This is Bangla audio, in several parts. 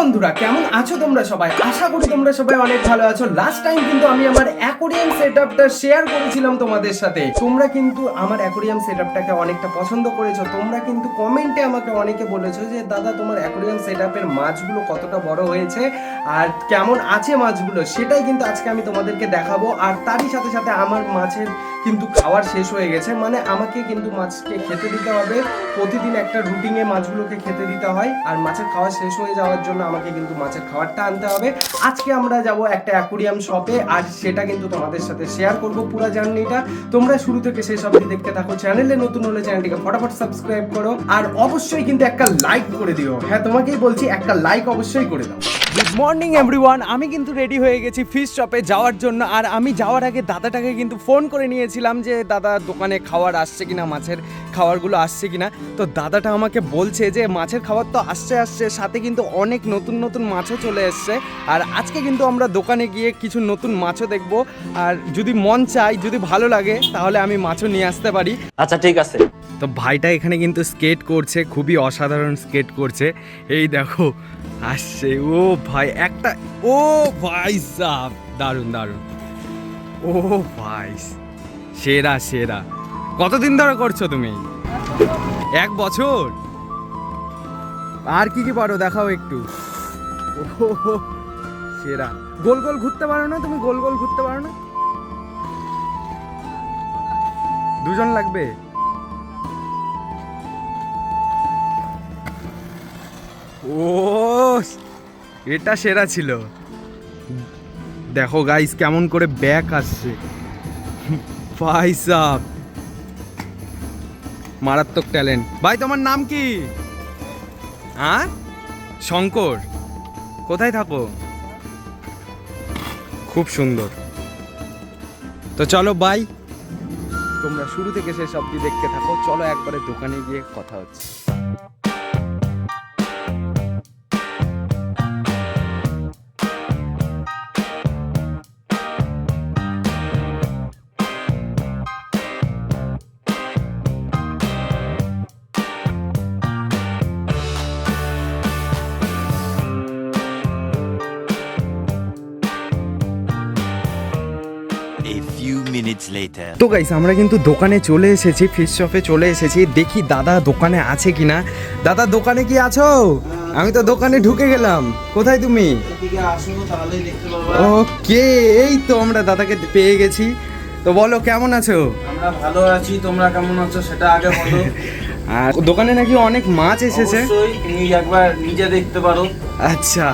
বন্ধুরা, কেমন আছো তোমরা সবাই? আশা করি তোমরা সবাই অনেক ভালো আছো। লাস্ট টাইম কিন্তু আমি আমার অ্যাকোরিয়াম সেটআপটা শেয়ার করেছিলাম তোমাদের সাথে। তোমরা কিন্তু আমার অ্যাকোরিয়াম সেটআপটাকে অনেকটা পছন্দ করেছো। তোমরা কিন্তু কমেন্টে আমাকে অনেকে বলেছো যে দাদা তোমার অ্যাকোরিয়াম সেটআপের মাছগুলো কতটা বড় হয়েছে আর কেমন আছে মাছগুলো, সেটাই কিন্তু আজকে আমি তোমাদেরকে দেখাবো। আর তারই সাথে সাথে আমার মাছের কিন্তু খাওয়ার শেষ হয়ে গেছে, মানে আমাকে কিন্তু মাছকে খেতে দিতে হবে। প্রতিদিন একটা রুটিনে মাছগুলোকে খেতে দিতে হয়, আর মাছের খাওয়া শেষ হয়ে যাওয়ার জন্য আমাকে কিন্তু মাছের খাবারটা আনতে হবে। আজকে আমরা যাব একটা অ্যাকোরিয়াম শপে, আর সেটা কিন্তু তোমাদের সাথে শেয়ার করব পুরো জার্নিটা। তোমরা শুরু থেকে শেষ অবধি দেখতে থাকো। চ্যানেলে নতুন হলে চ্যানেলটিকে ফটাফট সাবস্ক্রাইব করো, আর অবশ্যই কিন্তু একটা লাইক করে দিও। হ্যাঁ, তোমাকেই বলছি, একটা লাইক অবশ্যই করে দাও। গুড মর্নিং এভরিওয়ান, আমি কিন্তু রেডি হয়ে গেছি ফিশ শপে যাওয়ার জন্য। আর আমি যাওয়ার আগে দাদাটাকে কিন্তু ফোন করে নিয়েছিলাম যে দাদা দোকানে খাবার আসছে কিনা, মাছের খাবারগুলো আসছে কিনা। তো দাদাটা আমাকে বলছে যে মাছের খাবার তো আসছে, সাথে কিন্তু অনেক নতুন নতুন মাছও চলে এসছে। আর আজকে কিন্তু আমরা দোকানে গিয়ে কিছু নতুন মাছও দেখবো, আর যদি মন চাই, যদি ভালো লাগে, তাহলে আমি মাছও নিয়ে আসতে পারি। আচ্ছা ঠিক আছে। তো ভাইটা এখানে কিন্তু স্কেট করছে, খুবই অসাধারণ স্কেট করছে। এই দেখো আসছে, ও ভাই একটা, ও ভাই সাব, দারুণ দারুণ, ও ভাই সেরা সেরা। কতদিন ধরে করছো তুমি? 1 বছর? আর কি কি পারো দেখাও একটু। ও সেরা। গোল গোল ঘুরতে পারো না তুমি? গোল গোল ঘুরতে পারো না? দুজন লাগবে? ও এটা সেরা ছিল। দেখো গাইস কেমন করে ব্যাক আসছে, ভাই সাব মারাত্মক ট্যালেন্ট। ভাই তোমার নাম কি? হ্যাঁ, শঙ্কর। কোথায় থাকো? খুব সুন্দর। তো চলো ভাই, তোমরা শুরু থেকে শেষ অবধি দেখতে থাকো। চলো একবারে দোকানে গিয়ে কথা হচ্ছে। তো গাইস আমরা কিন্তু দোকানে চলে এসেছি, ফিশ শপে চলে এসেছি। দেখি দাদা দোকানে আছে কিনা। দাদা দোকানে কি আছো? আমি তো দোকানে ঢুকে গেলাম। কোথায় তুমি? ওকে, এই তো আমরা দাদাকে পেয়ে গেছি। তো বলো কেমন আছো? আমরা ভালো আছি, তোমরা কেমন আছো সেটা আগে বলো। আর দোকানে নাকি অনেক মাছ এসেছে। অবশ্যই, তুমি একবার নিজে দেখতে পারো। আচ্ছা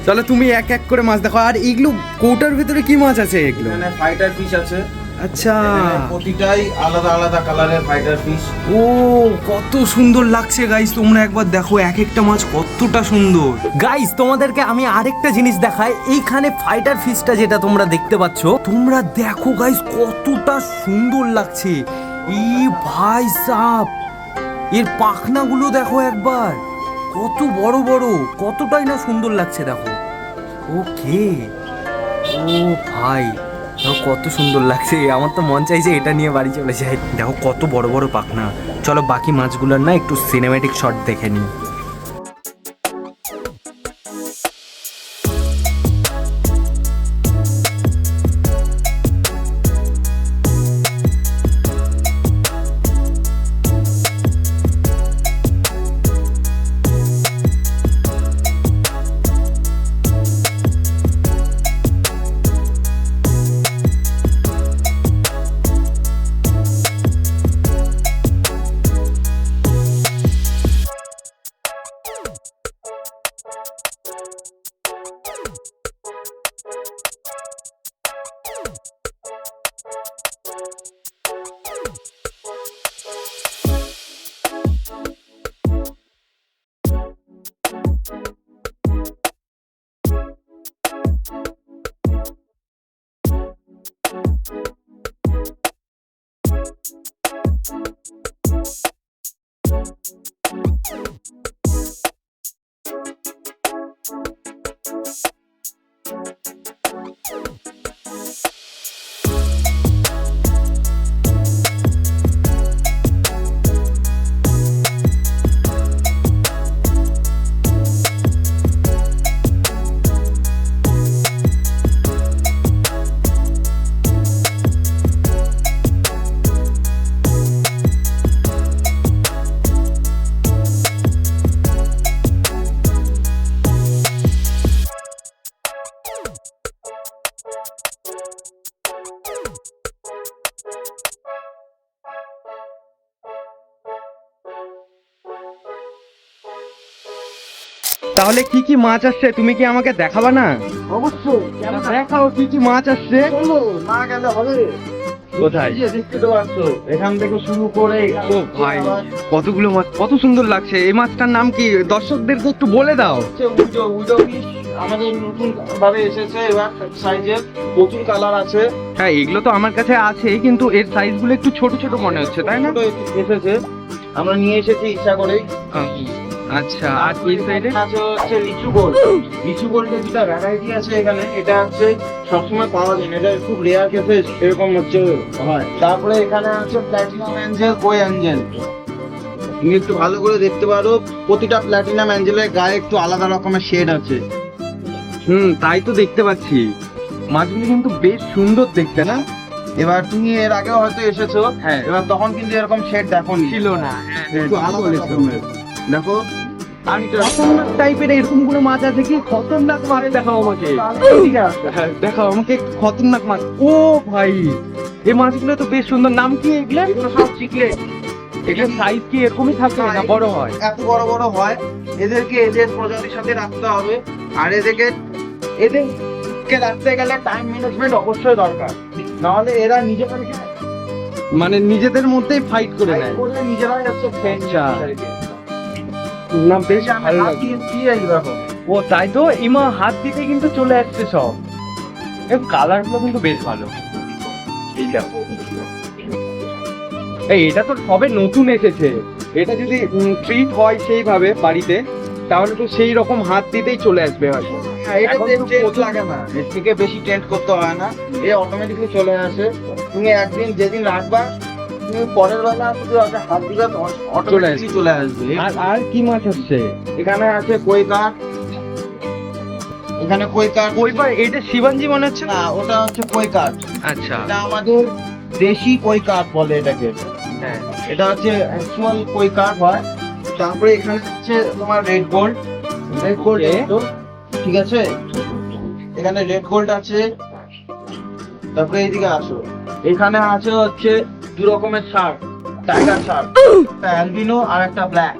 চলো, তুমি এক এক করে মাছ দেখো। আর এগুলো কৌটার ভিতরে কি মাছ আছে এগুলো? এখানে ফাইটার ফিশ আছে। আচ্ছা, এখানে প্রতিটাই আলাদা আলাদা কালারের ফাইটার ফিশ। ও কত সুন্দর লাগছে গাইস, তোমরা একবার দেখো এক একটা মাছ কতটা সুন্দর। গাইস তোমাদেরকে আমি আরেকটা জিনিস দেখাই। এইখানে ফাইটার ফিশটা যেটা তোমরা দেখতে পাচ্ছ, তোমরা দেখো গাইস কতটা সুন্দর লাগছে। ই ভাই সাব, এর পাখনাগুলো দেখো একবার, কত বড় বড়, কতটাই না সুন্দর লাগছে দেখো। ওকে, ও ভাই দেখো কত সুন্দর লাগছে। আমার তো মন চাইছে এটা নিয়ে বাড়ি চলে যাই। দেখো কত বড় বড় পাখনা। চলো বাকি মাছগুলোর না একটু সিনেম্যাটিক শট দেখে নিই। তাহলে কি কি মাছ আসছে তুমি কি আমাকে দেখাবা না? অবশ্যই দেখাও কি কি মাছ আসছে। না গেলে হবে। কোথায়? দেখতে তো পাচ্ছ, এখান থেকে শুরু করে ও ভাই, কতগুলো মাছ, কত সুন্দর লাগছে। এই মাছটার নাম কি দর্শকদেরকে একটু বলে দাও। উইডো ফিশ আমাদের নতুন ভাবে এসেছে, এবার সাইজের প্রচুর কালার আছে। হ্যাঁ, এগুলো তো আমার কাছে আছে, কিন্তু এর সাইজ গুলো একটু ছোট ছোট মনে হচ্ছে, তাই না? ছোট এসেছে, আমরা নিয়ে এসেছি ইচ্ছা করেই। আচ্ছা, আর এই সাইডে আছে হচ্ছে লিচু গোল্ড। লিচু গোল্ডের যেটা ভ্যারাইটি আছে এখানে, এটা হচ্ছে সবসময় পাওয়া যায় না, এটা খুব রেয়ার কেসে এরকম হচ্ছে হয়। তারপরে এখানে আছে প্ল্যাটিনাম অ্যাঞ্জেল, কই অ্যাঞ্জেল। তুমি একটু ভালো করে দেখতে পারো, প্রতিটা প্ল্যাটিনাম অ্যাঞ্জেলের গায়ে একটু আলাদা রকমের শেড আছে। তাই তো দেখতে পাচ্ছি। মাছগুলো কিন্তু বেশ সুন্দর দেখতে, না? এবার তুমি এর আগেও হয়তো এসেছো, হ্যাঁ। এবার তখন কিন্তু এরকম শেড দেখোনি, ছিল না। একটু আলাদা রকমের। দেখো খতরনাক টাইপের এরকম কোনো মাছ আছে কি? খতরনাক মাছ দেখাও আমাকে। হ্যাঁ, দেখাও আমাকে একটু খতরনাক মাছ। ও ভাই, এই মাছগুলো তো বেশ সুন্দর। নাম কি এগুলো? এগুলো সব চিকলেট। এগুলো সাইজ কি এরকমই থাকে না বড় হয়? এত বড় বড় হয়, এদেরকে এদের প্রজাতির সাথে রাখতে হবে। আর এদেরকে রাখতে গেলে টাইম ম্যানেজমেন্ট অবশ্যই দরকার, নাহলে এরা নিজেরা মানে নিজেদের মধ্যেই ফাইট করে নেয়। নিজেরাই হচ্ছে আচ্ছা। না, বেশ ভালো লাগে। ও তাই তো, ইমা হাত দিতে কিন্তু চলে আসছে সব। কালার গুলো কিন্তু বেশ ভালো। এই দেখো, এটা তো সবে নতুন এসেছে। এটা যদি ট্রিট হয় সেইভাবে বাড়িতে, তাহলে তো সেই রকম হাত দিতেই চলে আসবে হয়তো। এখন তো টেন্ট লাগে না, এর থেকে বেশি টেন্ট করতে হয় না, এ অটোমেটিকলি চলে আসে। তুমি একদিন যেদিন রাখবা, তুমি পরের বেলা শুধু হাত দিলে অটোমেটিকলি চলে আসবে। আর কি মাছ আসছে? এখানে আছে কই কাঠ, এখানে কই কাঠ। ওইবার এটা শিবাঞ্জি মনে হচ্ছে না? না, ওটা হচ্ছে কই কাঠ। আচ্ছা, এটা আমাদের দেশি কই কাঠ বলে এটাকে। হ্যাঁ। এটা হচ্ছে অ্যাকচুয়াল কই কাঠ হয়। তারপরে এখানে হচ্ছে তোমার রেড গোল্ড। রেড গোল্ড ঠিক আছে, এখানে রেড গোল্ড আছে। তারপরে এইদিকে আসো, এখানে আছে হচ্ছে দু রকমের শার্ক, টাইগার শার্ক, একটা অ্যালবিনো আর একটা ব্ল্যাক।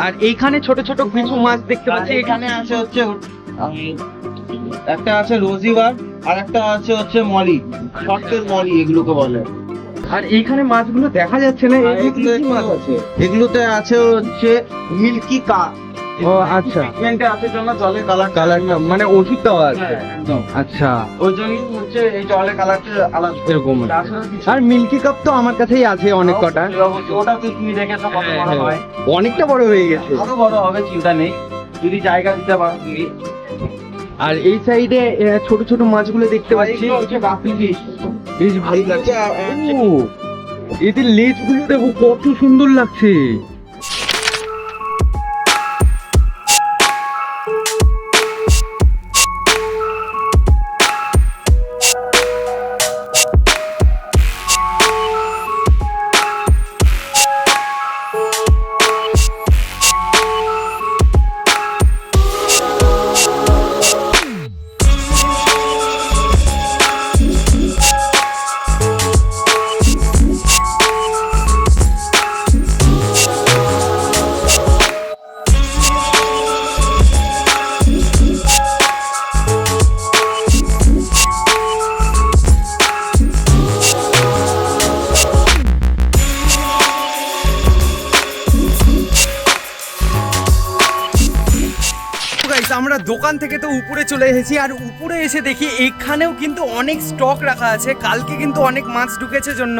আর এইখানে ছোট ছোট কিছু মাছ দেখতে পাচ্ছি। এখানে আছে হচ্ছে একটা আছে রোজিবার, আর একটা আছে হচ্ছে মলি, শর্টের মলি এগুলোকে বলে। আর এইখানে মাছগুলো দেখা যাচ্ছে না, এগুলো কি মাছ আছে? এগুলোতে আছে হচ্ছে মিল্কি কাপ। ও আচ্ছা, পিগমেন্টে আছে জন্য জলের কালার মানে ওষুধ দেওয়া আছে। একদম। আচ্ছা, ওই জন্যই হচ্ছে এই জলের কালারটা আলাদা এরকম। আর মিল্কি কাপ তো আমার কাছেই আছে অনেক কটা। ওটা তো তুমি দেখেছো কত বড় হয়। অনেকটা বড় হয়ে গেছে। আরো বড় হবে, চিন্তা নেই, যদি জায়গা দিতে পারো তুমি। আর এই সাইডে ছোট ছোট মাছগুলো দেখতে পাচ্ছি। এগুলো হচ্ছে গাপ্পি ফিশ। বেশ ভালো লাগছে। ও, এদের লেজগুলো দেখো কত সুন্দর লাগছে। আমরা দোকান থেকে তো উপরে চলে এসেছি, আর উপরে এসে দেখি এখানেও কিন্তু অনেক স্টক রাখা আছে। কালকে কিন্তু অনেক মাছ ঢুকেছে জন্য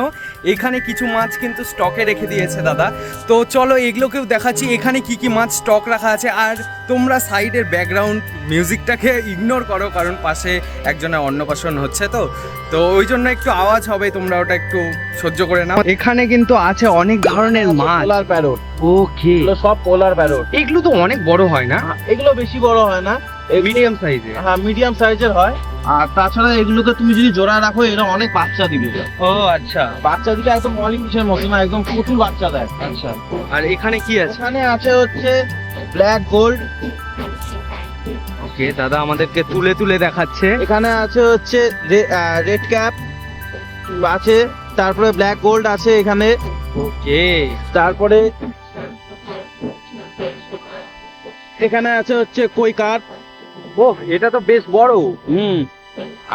এখানে কিছু মাছ কিন্তু স্টকে রেখে দিয়েছে দাদা। তো চলো এগুলোকেও দেখাচ্ছি এখানে কি কি মাছ স্টক রাখা আছে। আর তোমরা সাইডের ব্যাকগ্রাউন্ড মিউজিকটাকে ইগনোর করো, কারণ পাশে একজনের অন্নপ্রাশন হচ্ছে, তো ওই জন্য একটু আওয়াজ হবে, তোমরা ওটা একটু সহ্য করে নাও। এখানে কিন্তু আছে অনেক ধরনের মাছ। পোলার প্যারট, ওকে, এগুলো সব পোলার প্যারট। এগুলো তো অনেক বড় হয় না? এগুলো বেশি বড় হয় না, মিডিয়াম সাইজে। হ্যাঁ মিডিয়াম সাইজের হয়। আর তাছাড়া এগুলোকে তুমি যদি জোড়া রাখো, এরা অনেক বাচ্চা দিবে। ও আচ্ছা, বাচ্চা দিলে একদম মলি ফিশের মতো না, একদম প্রচুর বাচ্চা দেয়। আচ্ছা। আর এখানে কি আছে? এখানে আছে হচ্ছে ব্ল্যাক গোল্ড। ওকে, দাদা আমাদেরকে তুলে তুলে দেখাচ্ছে। এখানে আছে হচ্ছে রেড ক্যাপ আছে, তারপরে ব্ল্যাক গোল্ড আছে এখানে। ওকে, তারপরে এখানে আছে হচ্ছে কই কাঠ। ও এটা তো বেশ বড়।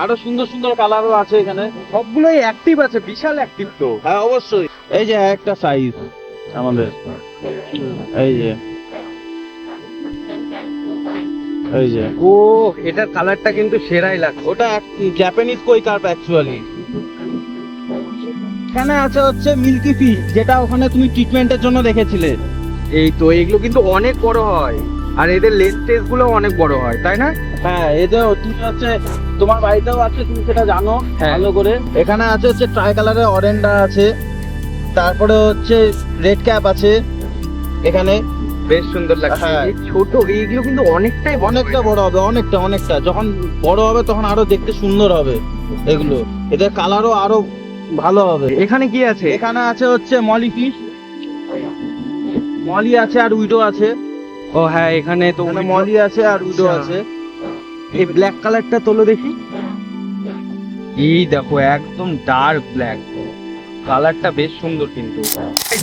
আরো সুন্দর সুন্দর কালারও আছে এখানে। সবগুলোই অ্যাক্টিভ আছে, বিশাল অ্যাক্টিভ তো। হ্যাঁ অবশ্যই। এই যে একটা সাইজ আমাদের, এই যে এই যে ও এটার কালারটা কিন্তু সেরাই লাগছে। ওটা জাপানিজ কই কার্প অ্যাকচুয়ালি। এখানে আছে হচ্ছে মিল্কি ফিশ, যেটা ওখানে তুমি ট্রিটমেন্টের জন্য দেখেছিলে। এই তো এগুলো কিন্তু অনেক বড় হয়, আর এদের লেজ টেজ গুলো অনেক বড় হয়, তাই না? হ্যাঁ এদের তুমি হচ্ছে তোমার বাড়িতেও আছে, তুমি সেটা জানো হ্যাঁ। ভালো করে। এখানে আছে হচ্ছে ট্রাই কালারের অরেন্ডা আছে, তারপরে হচ্ছে রেড ক্যাপ আছে এখানে। বেশ সুন্দর লাগছে। হ্যাঁ। এই ছোট এইগুলো কিন্তু অনেকটাই অনেকটা বড় হবে, অনেকটা অনেকটা। যখন বড় হবে তখন আরো দেখতে সুন্দর হবে এগুলো, এদের কালারও আরো ভালো হবে। এখানে কি আছে? এখানে আছে হচ্ছে মলি ফিশ, মলি আছে আর উইডো আছে। ও হ্যাঁ, এখানে তো এখানে মলি আছে আর উইডো আচ্ছা। আছে। এই ব্ল্যাক কালারটা তোলো দেখি। এই দেখো একদম ডার্ক ব্ল্যাক, কালারটা বেশ সুন্দর কিন্তু।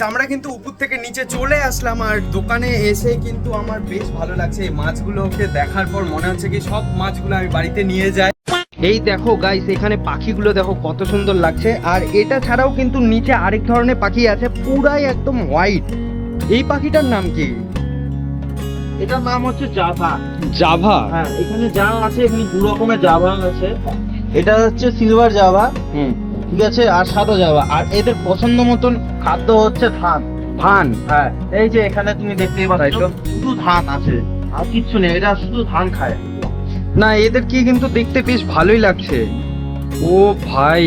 আমরা কিন্তু উপর থেকে নিচে চলে আসলাম, আর দোকানে এসে কিন্তু আমার বেশ ভালো লাগছে। এই মাছগুলোকে দেখার পর মনে হচ্ছে কি সব মাছগুলো আমি বাড়িতে নিয়ে যাই। এই দেখো গাইস, এখানে পাখিগুলো দেখো কত সুন্দর লাগছে। আর এটা ছাড়াও কিন্তু নিচে আরেক ধরনের পাখি আছে, পুরাই একদম হোয়াইট। এই পাখিটার নাম কি? এটার নাম হচ্ছে জাভা। জাভা? হ্যাঁ এখানে যা আছে, এখানে দু রকমের জাভা আছে। এটা হচ্ছে সিলভার জাভা, ঠিক আছে, আর সাদা জাভা। আর এদের পছন্দ মতন খাদ্য হচ্ছে ধান। ধান? হ্যাঁ এই যে এখানে তুমি দেখতেই পাচ্ছ শুধু ধান আছে, আর কিচ্ছু নেই, এরা শুধু ধান খায়। না এদের কি কিন্তু দেখতে বেশ ভালোই লাগছে। ও ভাই,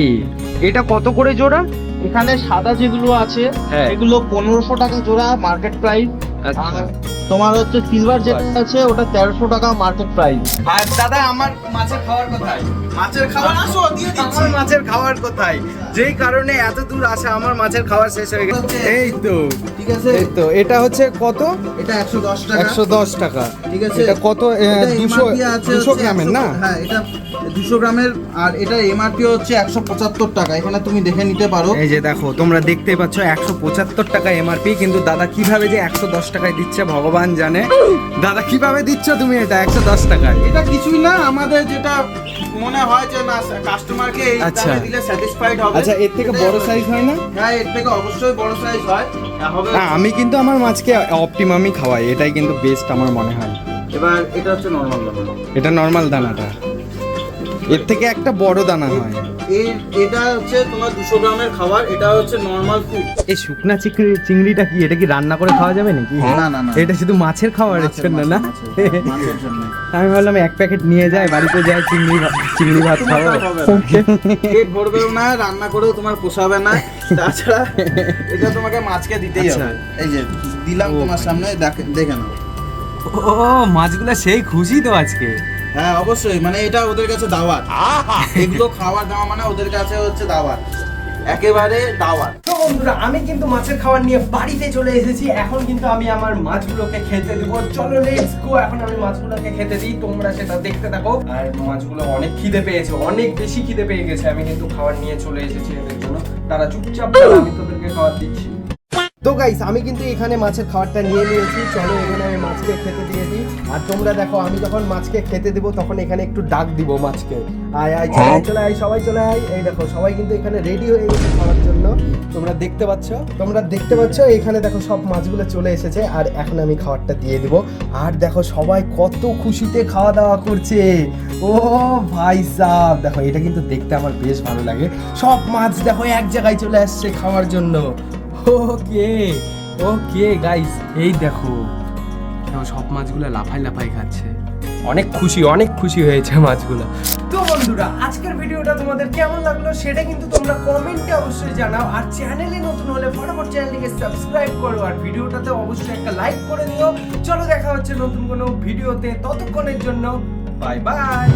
এটা কত করে জোড়া? এখানে সাদা যেগুলো আছে হ্যাঁ। এগুলো 1500 টাকা জোড়া মার্কেট প্রাইস। আচ্ছা। আর তোমার হচ্ছে সিলভার যেটা আছে ওটা 1300 টাকা মার্কেট প্রাইস। আর দাদা আমার মাছের খাওয়ার কোথায়? মাছের খাবার আসো দিয়ে দিচ্ছি। আমার মাছের খাওয়ার কোথায়? যেই কারণে এত দূর আসা, আমার মাছের খাবার শেষ হয়ে গেছে। এই তো ঠিক আছে, এই তো এটা হচ্ছে কত? এটা 110 টাকা। 110 টাকা। ঠিক আছে, এটা কত? এটা 200 MRP আছে 200 হচ্ছে গ্রামের 100 না? হ্যাঁ এটা 200 গ্রামের। আর এটা এমআরপি হচ্ছে 175 টাকা, এখানে তুমি দেখে নিতে পারো। এই যে দেখো, তোমরা দেখতেই পাচ্ছ 175 টাকা এমআরপি, কিন্তু দাদা কিভাবে যে 110 টাকায় দিচ্ছে ভগবান জানে। দাদা কিভাবে দিচ্ছ তুমি এটা 110 টাকায়? এটা কিছুই না, আমাদের যেটা মনে হয় যে না কাস্টমারকে এই আচ্ছা। দামে দিলে স্যাটিসফাইড হবে। আচ্ছা, এর থেকে বড় সাইজ হয় না? হ্যাঁ এর থেকে অবশ্যই বড় সাইজ হয় হবে। না আমি কিন্তু আমার মাছকে অপটিমামই খাওয়াই, এটাই কিন্তু বেস্ট আমার মনে হয়। এবার এটা হচ্ছে নরমাল দানা। এটা নর্মাল দানাটা, এর থেকে একটা বড় দানা হয়। এটা হচ্ছে তোমার 200 গ্রামের খাবার, এটা হচ্ছে নরমাল ফুড। এই শুকনা চিংড়িটা কি, এটা কি রান্না করে খাওয়া যাবে নাকি? না না না, এটা শুধু মাছের খাবারের জন্য না? মাছের জন্য। আমি ভাবলাম এক প্যাকেট নিয়ে যাই বাড়িতে, যাই চিংড়ি ভাত খাবো। পেট ভরবেও না, রান্না করেও তোমার পোষাবে না। তাছাড়া এটা তোমাকে মাছকে দিতেই আচ্ছা। হবে। এই যে দিলাম তোমার সামনে, দেখে নাও। ও মাছগুলা সেই খুশি তো আজকে। হ্যাঁ অবশ্যই, মানে এটা ওদের কাছে দাওয়াত। এগুলো খাওয়ার দাওয়া মানে ওদের কাছে হচ্ছে দাওয়াত, একেবারে দাওয়াত। তো বন্ধুরা, আমি কিন্তু মাছের খাবার নিয়ে বাড়িতে চলে এসেছি। এখন কিন্তু আমি আমার মাছগুলোকে খেতে দেবো। চলো লেটস গো, এখন আমি মাছগুলোকে খেতে দিই, তোমরা সেটা দেখতে থাকো। আর মাছগুলো অনেক খিদে পেয়েছে, অনেক বেশি খিদে পেয়ে গেছে। আমি কিন্তু খাবার নিয়ে চলে এসেছি এদের জন্য। তারা চুপচাপ দাঁড়া, আমি তোদেরকে খাবার দিচ্ছি। তো গাইস, আমি কিন্তু এখানে মাছের খাবারটা নিয়ে নিয়েছি। চলো এখানে আমি মাছকে খেতে দিয়ে দিই। আর তোমরা দেখো, আমি যখন মাছকে খেতে দেবো তখন এখানে একটু ডাক দিব মাছকে, আয় আয় চলে আয়, চলে আয়, সবাই চলে আয়। এই দেখো সবাই কিন্তু এখানে রেডি হয়ে গেছে খাওয়ার জন্য। তোমরা দেখতে পাচ্ছ এখানে দেখো সব মাছগুলো চলে এসেছে। আর এখন আমি খাবারটা দিয়ে দিব। আর দেখো সবাই কত খুশিতে খাওয়া দাওয়া করছে। ও ভাই সাহেব, দেখো এটা কিন্তু দেখতে আমার বেশ ভালো লাগে। সব মাছ দেখো এক জায়গায় চলে আসছে খাওয়ার জন্য। ওকে ওকে গাইস, এই দেখো সব মাছগুলো লাফাই লাফাই খাচ্ছে। অনেক খুশি হয়েছে মাছগুলো। তো বন্ধুরা, আজকের ভিডিওটা তোমাদের কেমন লাগলো সেটা কিন্তু তোমরা কমেন্টে অবশ্যই জানাও। আর চ্যানেলে নতুন হলে ফটাফট চ্যানেলটিকে সাবস্ক্রাইব করো, আর ভিডিওটাতে অবশ্যই একটা লাইক করে দিও। চলো দেখা হচ্ছে নতুন কোনো ভিডিওতে, ততক্ষণের জন্য বাই বাই।